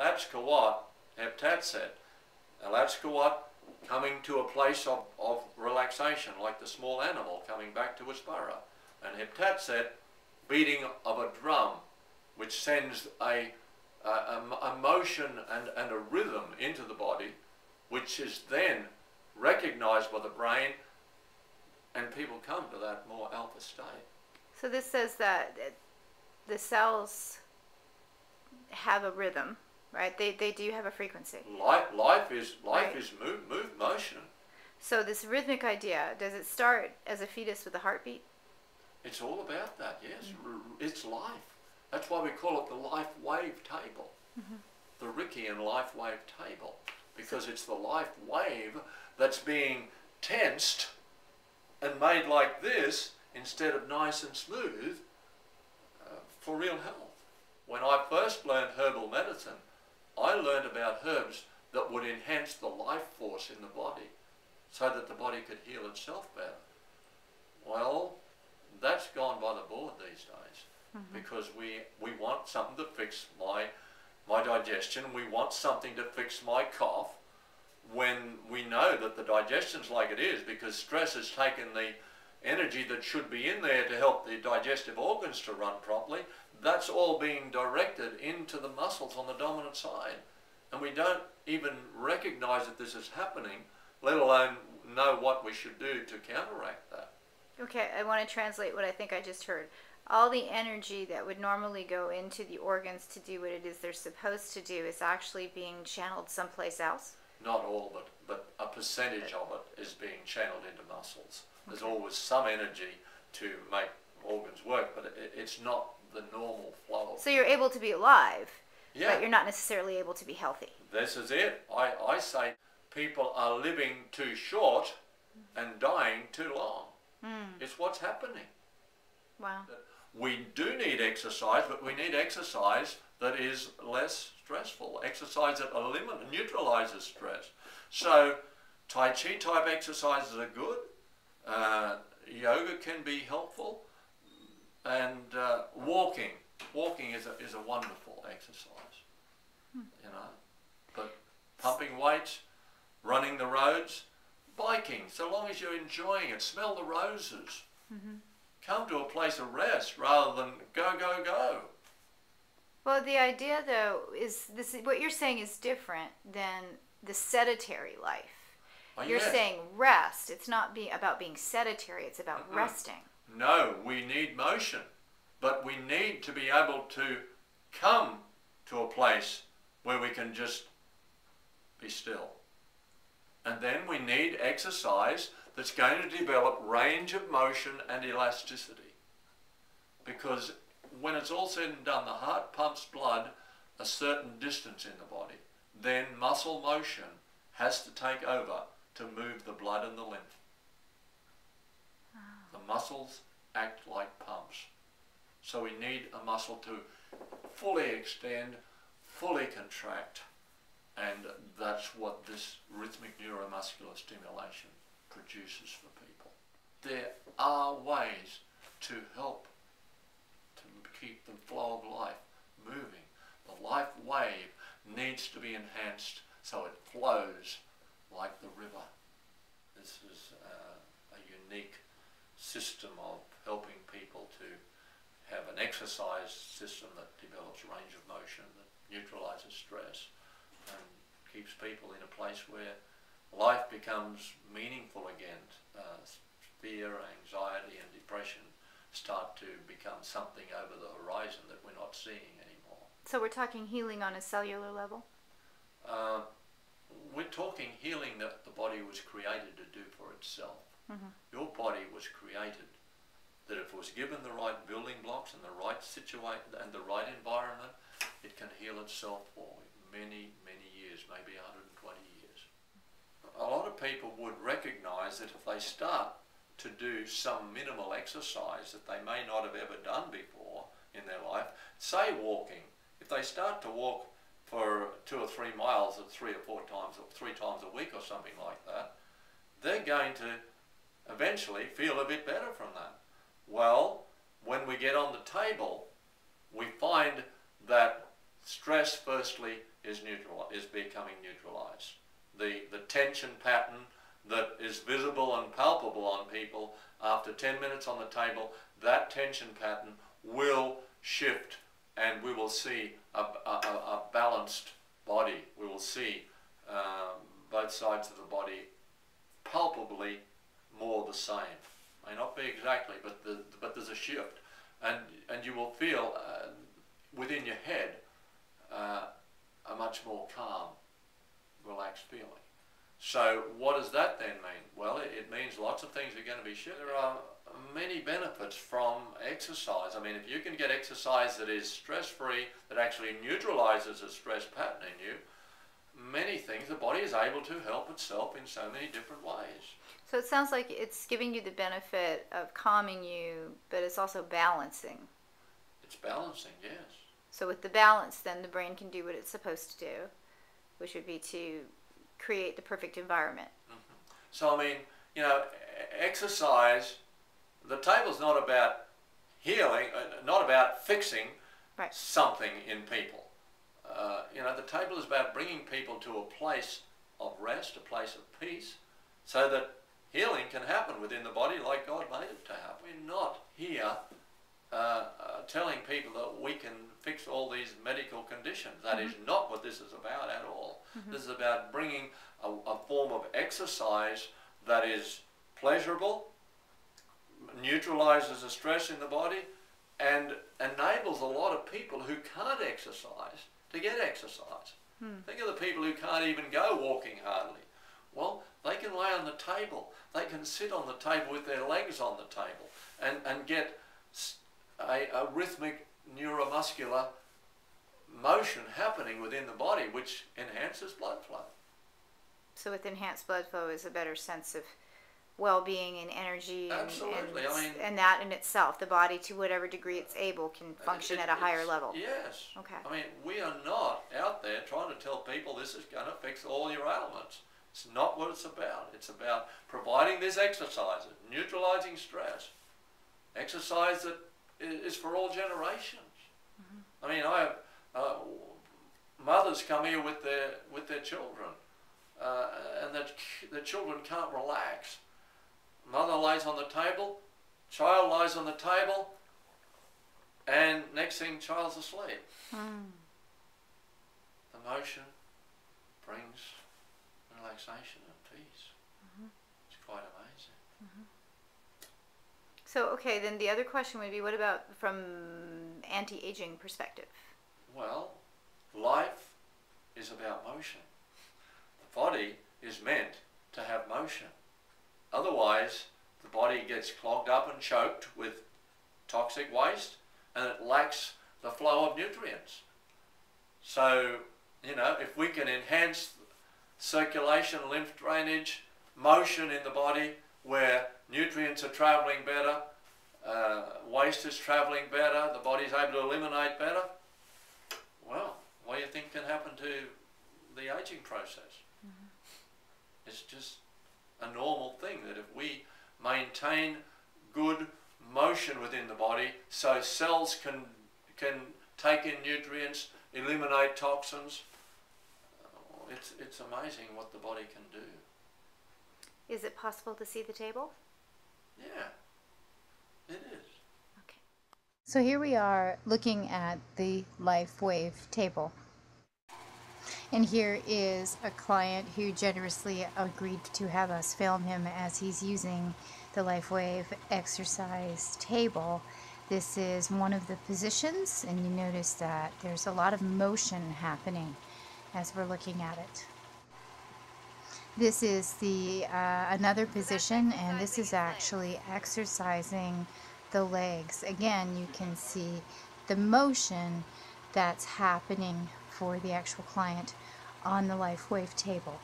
that's what Heptat said. And that's what coming to a place of relaxation, like the small animal coming back to its burrow. And Heptat said, beating of a drum, which sends a motion and a rhythm into the body, which is then recognized by the brain, and people come to that more alpha state. So this says that the cells have a rhythm, right? They do have a frequency. Life is Right. motion. So this rhythmic idea, does it start as a fetus with a heartbeat? It's all about that, yes. It's life. That's why we call it the LifeWave table. The Rickean LifeWave table. Because it's the life wave that's being tensed and made like this instead of nice and smooth for real health. When I first learned herbal medicine, I learned about herbs that would enhance the life force in the body so that the body could heal itself better. Well, that's gone by the board these days because we want something to fix my digestion. We want something to fix my cough when we know that the digestion's like it is because stress has taken the energy that should be in there to help the digestive organs to run properly. That's all being directed into the muscles on the dominant side. And we don't even recognize that this is happening, let alone know what we should do to counteract that. Okay, I want to translate what I think I just heard. All the energy that would normally go into the organs to do what it is they're supposed to do is actually being channeled someplace else? Not all, but a percentage of it is being channeled into muscles. There's always some energy to make organs work, but it's not the normal flow. So you're able to be alive, Yeah. but you're not necessarily able to be healthy. This is it. I say people are living too short and dying too long. It's what's happening. Wow. We do need exercise, but we need exercise that is less stressful. Exercise that neutralizes stress. So Tai Chi type exercises are good. Yoga can be helpful. And walking is a wonderful exercise. You know. But pumping weights, running the roads, biking, so long as you're enjoying it, smell the roses. Come to a place of rest rather than go, go, go. Well, the idea, though, is this: what you're saying is different than the sedentary life. Oh, You're yes. saying rest. It's not about being sedentary. It's about resting. No, we need motion, but we need to be able to come to a place where we can just be still. And then we need exercise that's going to develop range of motion and elasticity. Because when it's all said and done, the heart pumps blood a certain distance in the body. Then muscle motion has to take over to move the blood and the lymph. The muscles act like pumps. So we need a muscle to fully extend, fully contract, and that's what this rhythmic neuromuscular stimulation produces for people. There are ways to help to keep the flow of life moving. The life wave needs to be enhanced so it flows like the river. This is a unique system of helping people to have an exercise system that develops range of motion, that neutralizes stress, and keeps people in a place where life becomes meaningful again. Fear, anxiety and depression start to become something over the horizon that we're not seeing anymore. So we're talking healing on a cellular level? We're talking healing that the body was created to do for itself. Your body was created that if it was given the right building blocks and the right situation and the right environment, it can heal itself for many, many years, maybe 120 years. A lot of people would recognize that if they start to do some minimal exercise that they may not have ever done before in their life, say walking, if they start to walk for 2 or 3 miles or 3 or 4 times or 3 times a week or something like that, they're going to eventually feel a bit better from that. Well, when we get on the table, we find that stress firstly is becoming neutralized. The tension pattern that is visible and palpable on people after 10 minutes on the table, that tension pattern will shift, and we will see a balanced body. We will see both sides of the body palpably more the same. May not be exactly, but there's a shift, and you will feel within your head a much more calm, relaxed feeling. So what does that then mean? Well, it means lots of things are going to be shifted. There are many benefits from exercise. I mean, if you can get exercise that is stress-free, that actually neutralizes a stress pattern in you, many things, the body is able to help itself in so many different ways. So it sounds like it's giving you the benefit of calming you, but it's also balancing. It's balancing, yes. So with the balance, then the brain can do what it's supposed to do, which would be to create the perfect environment. Mm-hmm. So, I mean, you know, exercise, the table's not about healing, not about fixing something in people. You know, the table is about bringing people to a place of rest, a place of peace, so that healing can happen within the body like God made it to happen. We're not here telling people that we can fix all these medical conditions. That is not what this is about at all. This is about bringing a form of exercise that is pleasurable, neutralizes the stress in the body, and enables a lot of people who can't exercise to get exercise. Think of the people who can't even go walking hardly. Well, they can lay on the table. They can sit on the table with their legs on the table and get a rhythmic neuromuscular motion happening within the body, which enhances blood flow. So with enhanced blood flow is a better sense of well-being and energy. Absolutely. And that in itself, the body, to whatever degree it's able, can function at a higher level. Yes. Okay. I mean, we are not out there trying to tell people this is going to fix all your ailments. It's not what it's about. It's about providing this exercise, neutralizing stress. Exercise that is for all generations. I mean, I have mothers come here with their children, and the children can't relax. Mother lays on the table, child lies on the table, and next thing, child's asleep. The motion brings relaxation and peace. It's quite amazing. So, okay, then the other question would be, what about from anti-aging perspective? Well, life is about motion. The body is meant to have motion. Otherwise, the body gets clogged up and choked with toxic waste, and it lacks the flow of nutrients. So, you know, if we can enhance circulation, lymph drainage, motion in the body, where nutrients are travelling better, waste is travelling better, the body's able to eliminate better, well, what do you think can happen to the aging process? It's just a normal thing that if we maintain good motion within the body so cells can take in nutrients, eliminate toxins, it's amazing what the body can do. Is it possible to see the table? Yeah, it is. Okay. So here we are looking at the LifeWave table. And here is a client who generously agreed to have us film him as he's using the LifeWave exercise table. This is one of the positions, and you notice that there's a lot of motion happening as we're looking at it. This is the another position, and this is actually exercising the legs. Again, you can see the motion that's happening for the actual client on the LifeWave table.